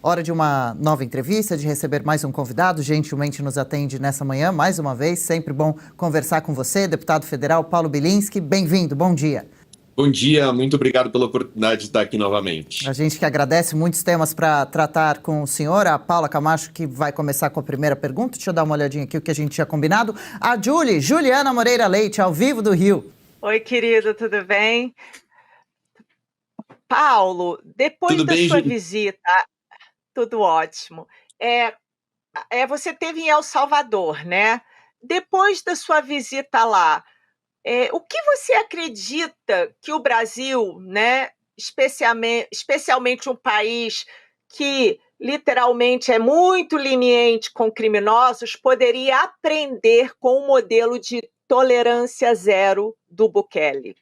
Hora de uma nova entrevista, de receber mais um convidado, gentilmente nos atende nessa manhã, mais uma vez, sempre bom conversar com você, deputado federal Paulo Bilinski, bem-vindo, bom dia. Bom dia, muito obrigado pela oportunidade de estar aqui A novamente. gente que agradece, muitos temas para tratar com o senhor. A Paula Camacho que vai começar com a primeira pergunta. Deixa eu dar uma olhadinha aqui o que a gente tinha combinado. A Juliana Moreira Leite, ao vivo do Rio. Oi, querido, tudo bem? Paulo, depois Tudo da bem, sua Júlio? visita, tudo ótimo. Você esteve em El Salvador, né? Depois da sua visita lá, o que você acredita que o Brasil, né, especialmente um país que literalmente é muito leniente com criminosos, poderia aprender com o modelo de tolerância zero do Bukele?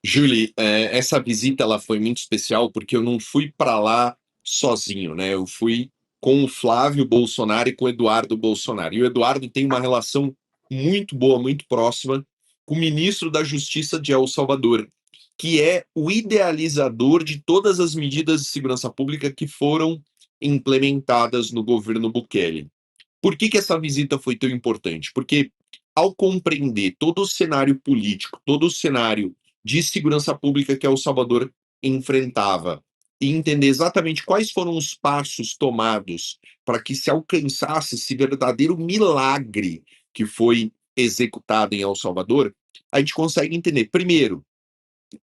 Julie, essa visita ela foi muito especial porque eu não fui para lá sozinho, né? Eu fui com o Flávio Bolsonaro e com o Eduardo Bolsonaro. E o Eduardo tem uma relação muito boa, muito próxima com o ministro da Justiça de El Salvador, que é o idealizador de todas as medidas de segurança pública que foram implementadas no governo Bukele. Por que essa visita foi tão importante? Porque ao compreender todo o cenário político, todo o cenário de segurança pública que El Salvador enfrentava e entender exatamente quais foram os passos tomados para que se alcançasse esse verdadeiro milagre que foi executado em El Salvador, a gente consegue entender, primeiro,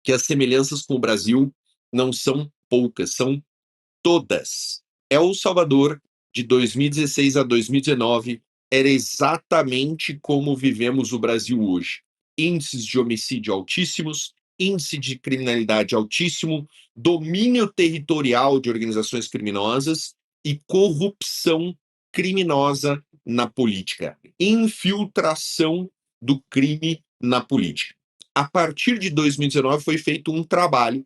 que as semelhanças com o Brasil não são poucas, são todas. El Salvador, de 2016 a 2019, era exatamente como vivemos o Brasil hoje. Índices de homicídio altíssimos, índice de criminalidade altíssimo, domínio territorial de organizações criminosas e corrupção criminosa na política, infiltração do crime na política. A partir de 2019 foi feito um trabalho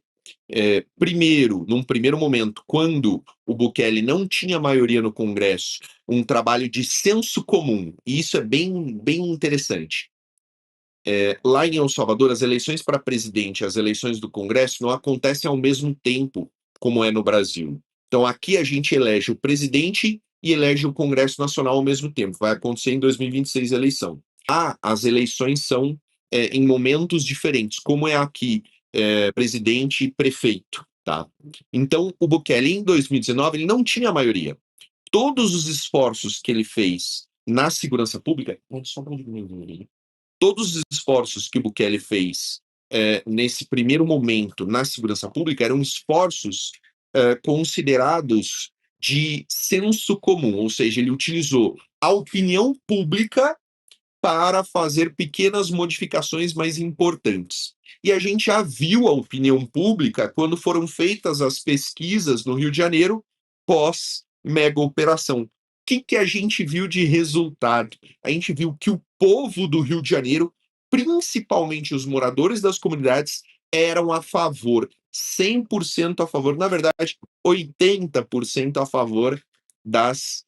primeiro, num primeiro momento, quando o Bukele não tinha maioria no Congresso, um trabalho de senso comum, e isso é bem interessante. Lá em El Salvador, as eleições para presidente e as eleições do Congresso não acontecem ao mesmo tempo, como é no Brasil. Então, aqui a gente elege o presidente e elege o Congresso Nacional ao mesmo tempo. Vai acontecer em 2026 a eleição. As eleições são em momentos diferentes, como é aqui presidente e prefeito, tá? Então, o Bukele, em 2019, ele não tinha maioria. Todos os esforços que ele fez na segurança pública... Todos os esforços que o Bukele fez nesse primeiro momento na segurança pública eram esforços considerados de senso comum, ou seja, ele utilizou a opinião pública para fazer pequenas modificações mais importantes. E a gente já viu a opinião pública quando foram feitas as pesquisas no Rio de Janeiro pós-mega operação. O que a gente viu de resultado? A gente viu que o povo do Rio de Janeiro, principalmente os moradores das comunidades, eram a favor, 100% a favor, na verdade, 80% a favor das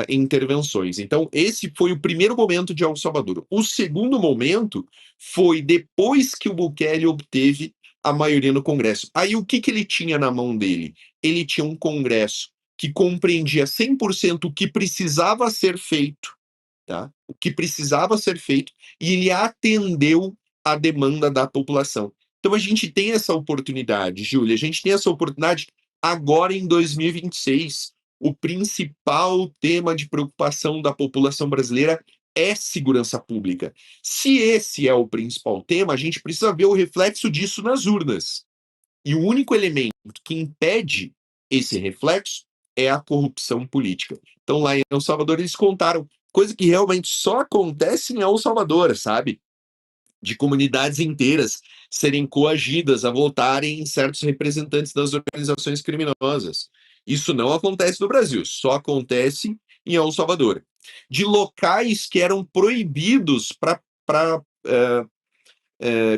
intervenções. Então, esse foi o primeiro momento de El Salvador. O segundo momento foi depois que o Bukele obteve a maioria no Congresso. Aí, o que ele tinha na mão dele? Ele tinha um Congresso que compreendia 100% o que precisava ser feito, tá? O que precisava ser feito, e ele atendeu a demanda da população. Então, a gente tem essa oportunidade, Júlia, a gente tem essa oportunidade agora em 2026. O principal tema de preocupação da população brasileira é segurança pública. Se esse é o principal tema, a gente precisa ver o reflexo disso nas urnas. E o único elemento que impede esse reflexo é a corrupção política. Então, lá em El Salvador, eles contaram coisa que realmente só acontece em El Salvador, sabe? De comunidades inteiras serem coagidas a votarem em certos representantes das organizações criminosas. Isso não acontece no Brasil, só acontece em El Salvador. De locais que eram proibidos para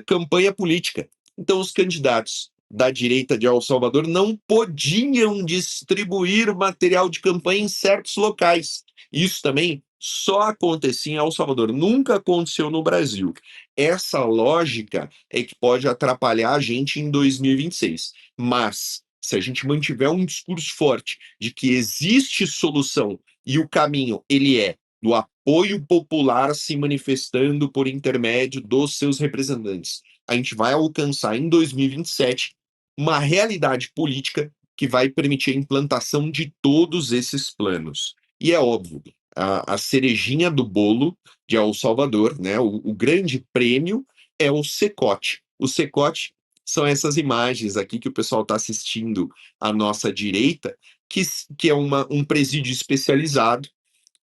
campanha política. Então, os candidatos da direita de El Salvador não podiam distribuir material de campanha em certos locais. Isso também só acontecia em El Salvador, nunca aconteceu no Brasil. Essa lógica é que pode atrapalhar a gente em 2026. Mas se a gente mantiver um discurso forte de que existe solução e o caminho ele é do apoio popular se manifestando por intermédio dos seus representantes, a gente vai alcançar em 2027 uma realidade política que vai permitir a implantação de todos esses planos. E é óbvio, a cerejinha do bolo de El Salvador, né, o grande prêmio é o Secote. O Secote são essas imagens aqui que o pessoal está assistindo à nossa direita, que é um presídio especializado,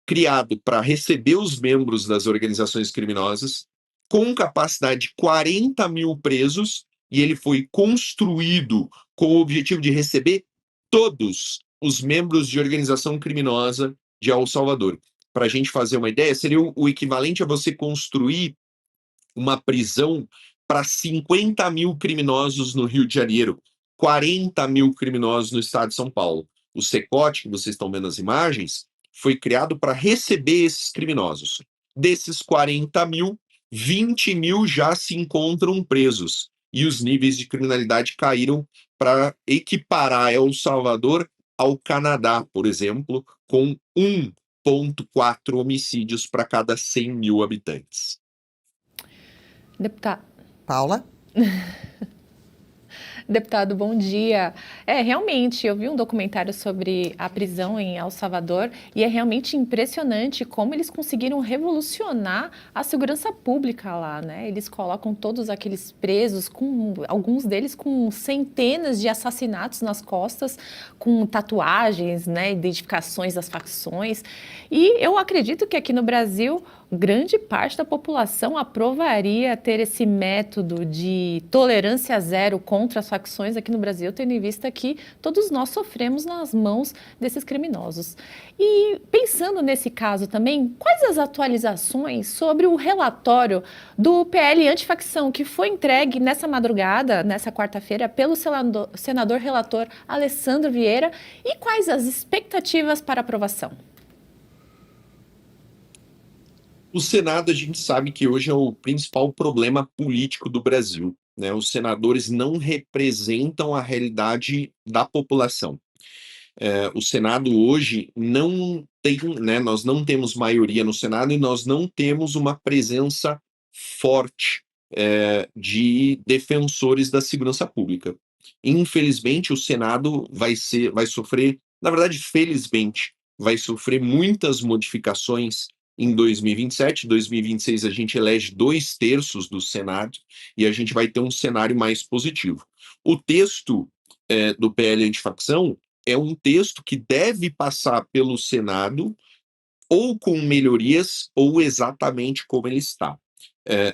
criado para receber os membros das organizações criminosas, com capacidade de 40 mil presos, e ele foi construído com o objetivo de receber todos os membros de organização criminosa de El Salvador. Para a gente fazer uma ideia, seria o equivalente a você construir uma prisão para 50 mil criminosos no Rio de Janeiro, 40 mil criminosos no estado de São Paulo. O Secote, que vocês estão vendo as imagens, foi criado para receber esses criminosos. Desses 40 mil, 20 mil já se encontram presos. E os níveis de criminalidade caíram para equiparar El Salvador ao Canadá, por exemplo, com 1,4 homicídios para cada 100 mil habitantes. Deputado. Paula? Deputado, bom dia. Realmente, eu vi um documentário sobre a prisão em El Salvador e é realmente impressionante como eles conseguiram revolucionar a segurança pública lá, né? Eles colocam todos aqueles presos, alguns deles com centenas de assassinatos nas costas, com tatuagens, né? Identificações das facções. E eu acredito que aqui no Brasil, grande parte da população aprovaria ter esse método de tolerância zero contra as facções aqui no Brasil, tendo em vista que todos nós sofremos nas mãos desses criminosos. E pensando nesse caso também, quais as atualizações sobre o relatório do PL antifacção que foi entregue nessa madrugada, nessa quarta-feira, pelo senador relator Alessandro Vieira, e quais as expectativas para aprovação? O Senado, a gente sabe que hoje é o principal problema político do Brasil, né? Os senadores não representam a realidade da população. O Senado hoje não tem, né? Nós não temos maioria no Senado e nós não temos uma presença forte de defensores da segurança pública. Infelizmente, o Senado vai sofrer, na verdade, felizmente, vai sofrer muitas modificações em 2027, 2026 a gente elege 2/3 do Senado e a gente vai ter um cenário mais positivo. O texto do PL antifacção é um texto que deve passar pelo Senado ou com melhorias ou exatamente como ele está.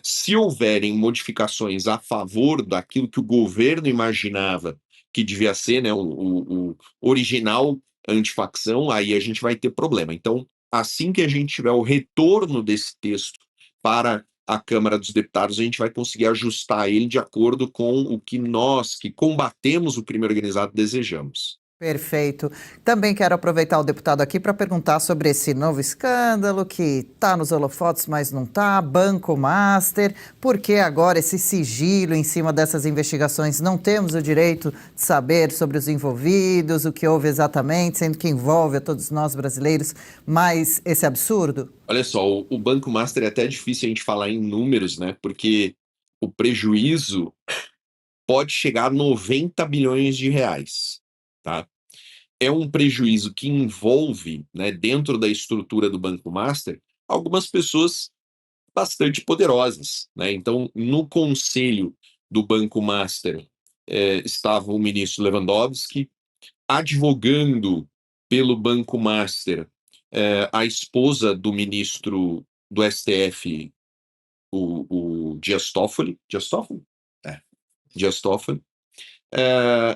Se houverem modificações a favor daquilo que o governo imaginava que devia ser, né, o original antifacção, aí a gente vai ter problema. Então, assim que a gente tiver o retorno desse texto para a Câmara dos Deputados, a gente vai conseguir ajustar ele de acordo com o que nós, que combatemos o crime organizado, desejamos. Perfeito. Também quero aproveitar o deputado aqui para perguntar sobre esse novo escândalo que está nos holofotes, mas não está, Banco Master. Por que agora esse sigilo em cima dessas investigações? Não temos o direito de saber sobre os envolvidos, o que houve exatamente, sendo que envolve a todos nós brasileiros, mas esse absurdo? Olha só, o Banco Master é até difícil a gente falar em números, né? Porque o prejuízo pode chegar a 90 bilhões de reais, tá? É um prejuízo que envolve, né, dentro da estrutura do Banco Master, algumas pessoas bastante poderosas, né? Então, no conselho do Banco Master estava o ministro Lewandowski, advogando pelo Banco Master, a esposa do ministro do STF, o Dias Toffoli, Dias Toffoli,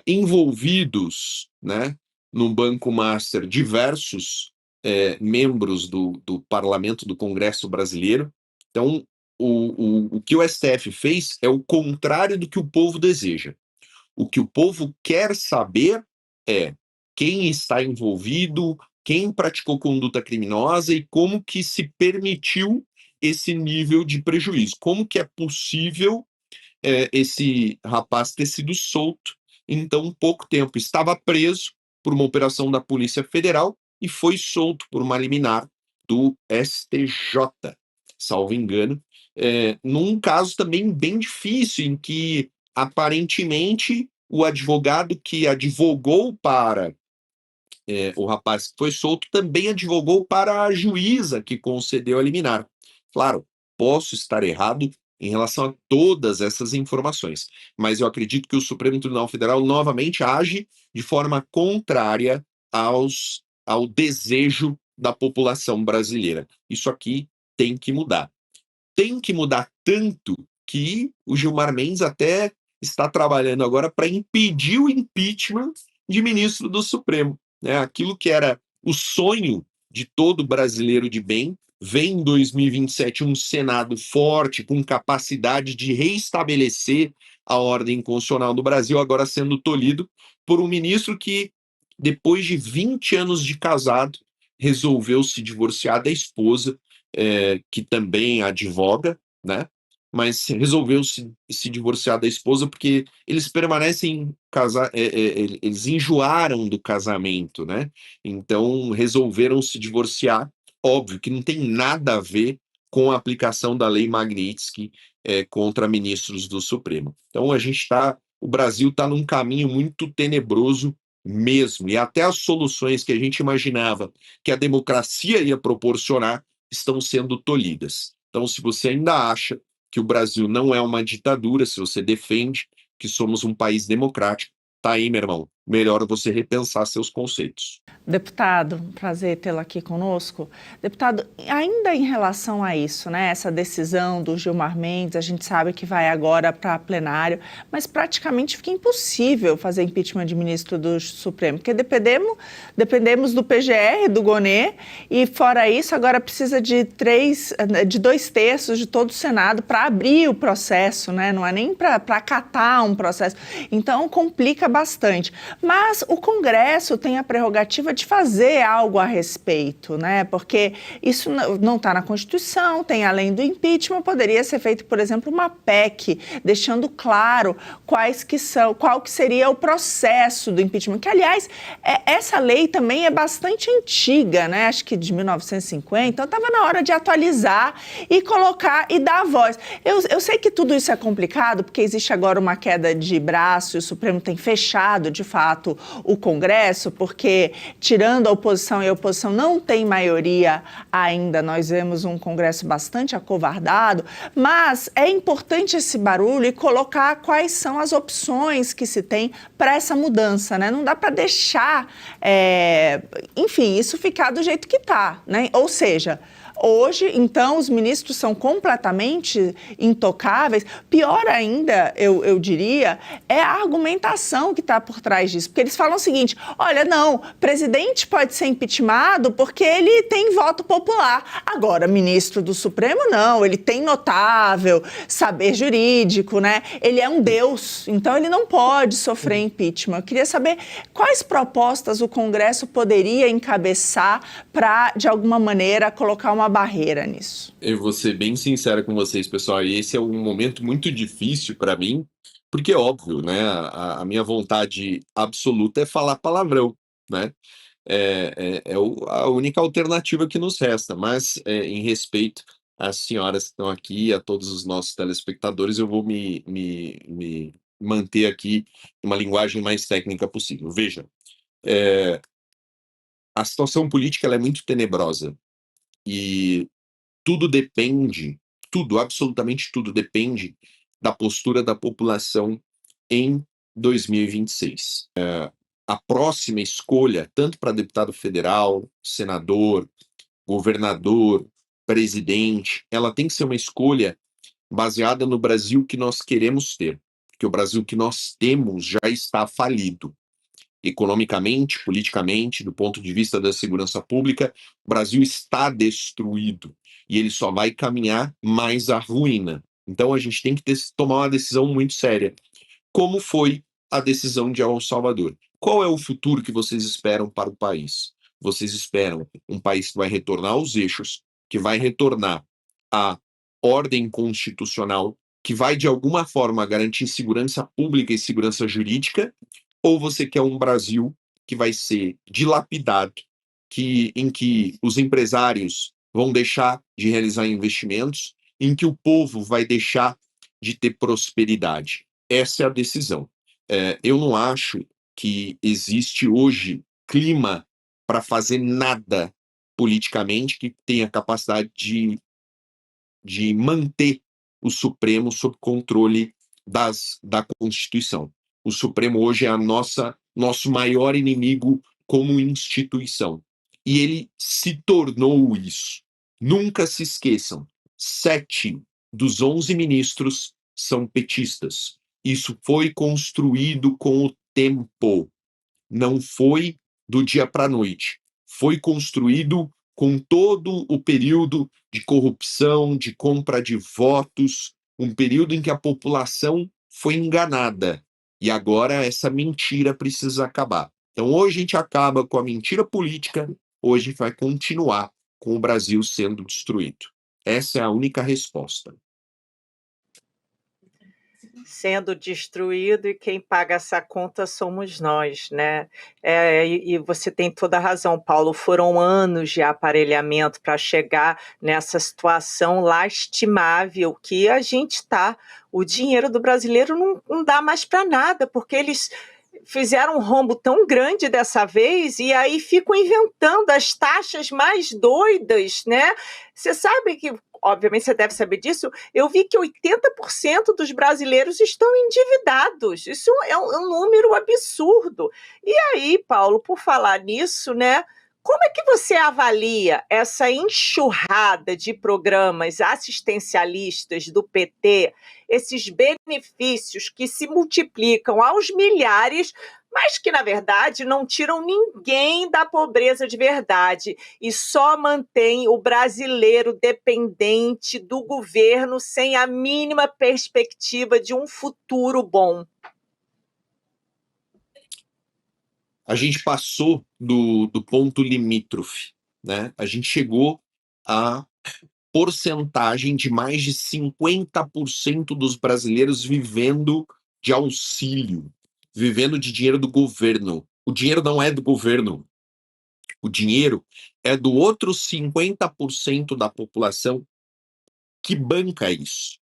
envolvidos, né, no Banco Master diversos membros do Parlamento, do Congresso Brasileiro. Então, o que o STF fez é o contrário do que o povo deseja. O que o povo quer saber é quem está envolvido, quem praticou conduta criminosa e como que se permitiu esse nível de prejuízo. Como que é possível esse rapaz ter sido solto em tão pouco tempo. Estava preso por uma operação da Polícia Federal e foi solto por uma liminar do STJ, salvo engano, num caso também bem difícil, em que aparentemente o advogado que advogou para o rapaz que foi solto também advogou para a juíza que concedeu a liminar. Claro, posso estar errado em relação a todas essas informações, mas eu acredito que o Supremo Tribunal Federal novamente age de forma contrária ao desejo da população brasileira. Isso aqui tem que mudar. Tem que mudar tanto que o Gilmar Mendes até está trabalhando agora para impedir o impeachment de ministro do Supremo, né? Aquilo que era o sonho de todo brasileiro de bem, vem em 2027 um Senado forte, com capacidade de reestabelecer a ordem constitucional do Brasil, agora sendo tolhido por um ministro que, depois de 20 anos de casado, resolveu se divorciar da esposa, que também advoga, né? Mas resolveu se divorciar da esposa porque eles permanecem eles enjoaram do casamento, né? Então resolveram se divorciar. Óbvio que não tem nada a ver com a aplicação da lei Magnitsky contra ministros do Supremo. Então o Brasil está num caminho muito tenebroso mesmo, e até as soluções que a gente imaginava que a democracia ia proporcionar estão sendo tolhidas. Então, se você ainda acha que o Brasil não é uma ditadura, se você defende que somos um país democrático, tá aí, meu irmão. Melhor você repensar seus conceitos. Deputado, prazer tê-lo aqui conosco. Deputado, ainda em relação a isso, né, essa decisão do Gilmar Mendes, a gente sabe que vai agora para plenário, mas praticamente fica impossível fazer impeachment de ministro do Supremo, porque dependemos do PGR, do Gonê, e fora isso, agora precisa de 2/3 de todo o Senado para abrir o processo, né, não é nem para acatar um processo. Então, complica bastante. Mas o Congresso tem a prerrogativa de fazer algo a respeito, né? Porque isso não está na Constituição, tem além do impeachment, poderia ser feito, por exemplo, uma PEC, deixando claro qual que seria o processo do impeachment, que, aliás, essa lei também é bastante antiga, né? Acho que de 1950, então estava na hora de atualizar e colocar e dar voz. Eu sei que tudo isso é complicado, porque existe agora uma queda de braço e o Supremo tem fechado, de fato, o Congresso, porque, tirando a oposição, e a oposição não tem maioria ainda, nós vemos um Congresso bastante acovardado, mas é importante esse barulho e colocar quais são as opções que se tem para essa mudança, né? Não dá para deixar, enfim, isso ficar do jeito que está, né? Ou seja, hoje, então, os ministros são completamente intocáveis. Pior ainda, eu diria, é a argumentação que está por trás disso. Porque eles falam o seguinte: olha, não, presidente pode ser impeachmentado porque ele tem voto popular. Agora, ministro do Supremo, não, ele tem notável saber jurídico, né? Ele é um deus, então ele não pode sofrer impeachment. Eu queria saber quais propostas o Congresso poderia encabeçar para, de alguma maneira, colocar uma barreira nisso. Eu vou ser bem sincero com vocês, pessoal, e esse é um momento muito difícil para mim, porque é óbvio, né? A minha vontade absoluta é falar palavrão, né? A única alternativa que nos resta, mas em respeito às senhoras que estão aqui, a todos os nossos telespectadores, eu vou me manter aqui numa linguagem mais técnica possível. Veja, a situação política ela é muito tenebrosa e tudo depende, absolutamente tudo depende da postura da população em 2026. A próxima escolha, tanto para deputado federal, senador, governador, presidente, ela tem que ser uma escolha baseada no Brasil que nós queremos ter, porque o Brasil que nós temos já está falido. Economicamente, politicamente, do ponto de vista da segurança pública, o Brasil está destruído e ele só vai caminhar mais à ruína. Então a gente tem que tomar uma decisão muito séria. Como foi a decisão de El Salvador? Qual é o futuro que vocês esperam para o país? Vocês esperam um país que vai retornar aos eixos, que vai retornar à ordem constitucional, que vai de alguma forma garantir segurança pública e segurança jurídica, ou você quer um Brasil que vai ser dilapidado, em que os empresários vão deixar de realizar investimentos, em que o povo vai deixar de ter prosperidade? Essa é a decisão. Eu não acho que existe hoje clima para fazer nada politicamente que tenha capacidade de manter o Supremo sob controle da Constituição. O Supremo hoje é nosso maior inimigo como instituição. E ele se tornou isso. Nunca se esqueçam, 7 dos 11 ministros são petistas. Isso foi construído com o tempo. Não foi do dia para a noite. Foi construído com todo o período de corrupção, de compra de votos, um período em que a população foi enganada. E agora essa mentira precisa acabar. Então hoje a gente acaba com a mentira política, hoje vai continuar com o Brasil sendo destruído. Essa é a única resposta. Sendo destruído, e quem paga essa conta somos nós, né? E você tem toda a razão, Paulo. Foram anos de aparelhamento para chegar nessa situação lastimável que a gente está. O dinheiro do brasileiro não dá mais para nada, porque eles fizeram um rombo tão grande dessa vez e aí ficam inventando as taxas mais doidas, né? Você sabe que, obviamente você deve saber disso, eu vi que 80% dos brasileiros estão endividados. Isso é um número absurdo. E aí, Paulo, por falar nisso, né? Como é que você avalia essa enxurrada de programas assistencialistas do PT, esses benefícios que se multiplicam aos milhares, mas que, na verdade, não tiram ninguém da pobreza de verdade e só mantém o brasileiro dependente do governo sem a mínima perspectiva de um futuro bom? A gente passou do ponto limítrofe, né? A gente chegou à porcentagem de mais de 50% dos brasileiros vivendo de auxílio, vivendo de dinheiro do governo. O dinheiro não é do governo. O dinheiro é do outro 50% da população que banca isso.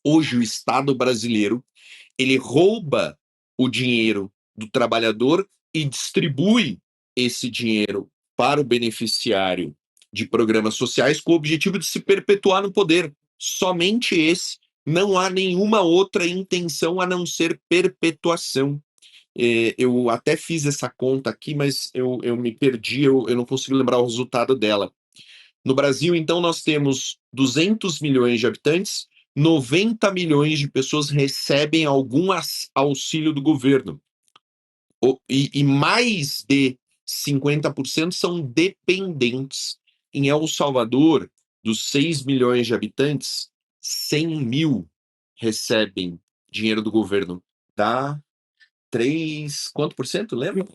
Hoje o Estado brasileiro, ele rouba o dinheiro do trabalhador e distribui esse dinheiro para o beneficiário de programas sociais com o objetivo de se perpetuar no poder. Somente esse. Não há nenhuma outra intenção a não ser perpetuação. Eu até fiz essa conta aqui, mas eu me perdi, eu não consigo lembrar o resultado dela. No Brasil, então, nós temos 200 milhões de habitantes, 90 milhões de pessoas recebem algum auxílio do governo. E mais de 50% são dependentes. Em El Salvador, dos 6 milhões de habitantes, 100 mil recebem dinheiro do governo. Dá 3... Quanto por cento? Lembra?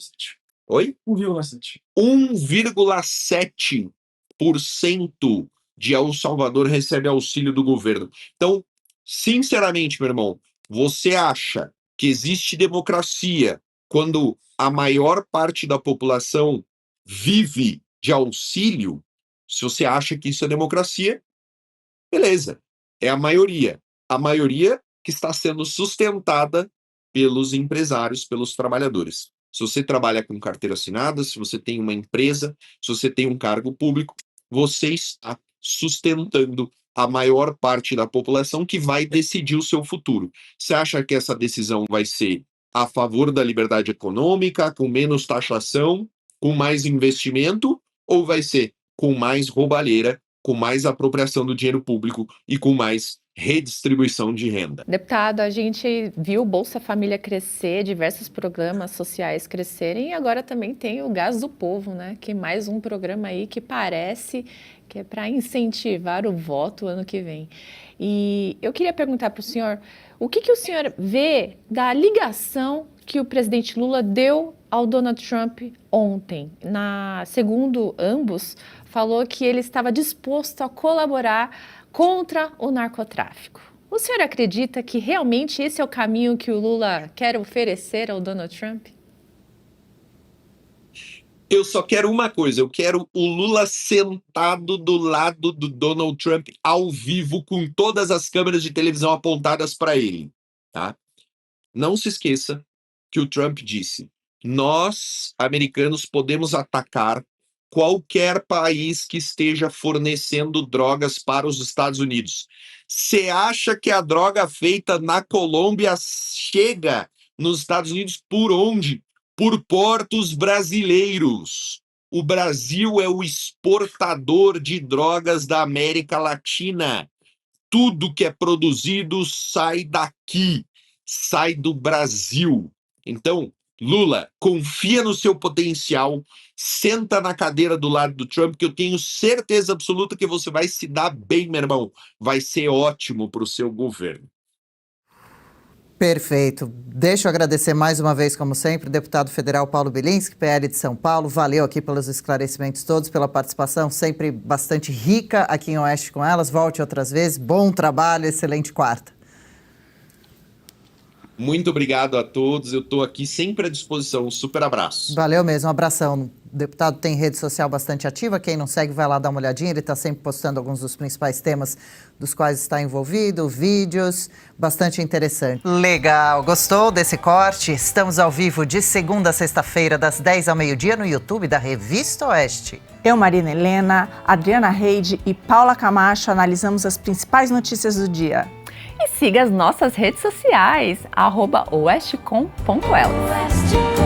Oi? 1,7. 1,7% de El Salvador recebe auxílio do governo. Então, sinceramente, meu irmão, você acha que existe democracia quando a maior parte da população vive de auxílio? Se você acha que isso é democracia, beleza, é a maioria. A maioria que está sendo sustentada pelos empresários, pelos trabalhadores. Se você trabalha com carteira assinada, se você tem uma empresa, se você tem um cargo público, você está sustentando a maior parte da população que vai decidir o seu futuro. Você acha que essa decisão vai ser a favor da liberdade econômica, com menos taxação, com mais investimento, ou vai ser com mais roubalheira, com mais apropriação do dinheiro público e com mais redistribuição de renda? Deputado, a gente viu o Bolsa Família crescer, diversos programas sociais crescerem e agora também tem o Gás do Povo, né? Que é mais um programa aí que parece que é para incentivar o voto ano que vem. E eu queria perguntar para o senhor, o que o senhor vê da ligação que o presidente Lula deu ao Donald Trump ontem? Segundo ambos, falou que ele estava disposto a colaborar contra o narcotráfico. O senhor acredita que realmente esse é o caminho que o Lula quer oferecer ao Donald Trump? Eu só quero uma coisa, eu quero o Lula sentado do lado do Donald Trump ao vivo, com todas as câmeras de televisão apontadas para ele, tá? Não se esqueça que o Trump disse: nós, americanos, podemos atacar qualquer país que esteja fornecendo drogas para os Estados Unidos. Você acha que a droga feita na Colômbia chega nos Estados Unidos por onde? Por portos brasileiros. O Brasil é o exportador de drogas da América Latina. Tudo que é produzido sai daqui, sai do Brasil. Então, Lula, confia no seu potencial, senta na cadeira do lado do Trump, que eu tenho certeza absoluta que você vai se dar bem, meu irmão. Vai ser ótimo para o seu governo. Perfeito. Deixa eu agradecer mais uma vez, como sempre, o deputado federal Paulo Bilinski, PL de São Paulo. Valeu aqui pelos esclarecimentos todos, pela participação sempre bastante rica aqui em Oeste com Elas. Volte outras vezes. Bom trabalho, excelente quarta. Muito obrigado a todos. Eu estou aqui sempre à disposição. Um super abraço. Valeu mesmo, um abração. O deputado tem rede social bastante ativa. Quem não segue, vai lá dar uma olhadinha. Ele está sempre postando alguns dos principais temas dos quais está envolvido, vídeos, bastante interessante. Legal, gostou desse corte? Estamos ao vivo de segunda a sexta-feira, das 10 ao meio-dia, no YouTube da Revista Oeste. Eu, Marina Helena, Adriana Reide e Paula Camacho analisamos as principais notícias do dia. E siga as nossas redes sociais, @oestecom.elas.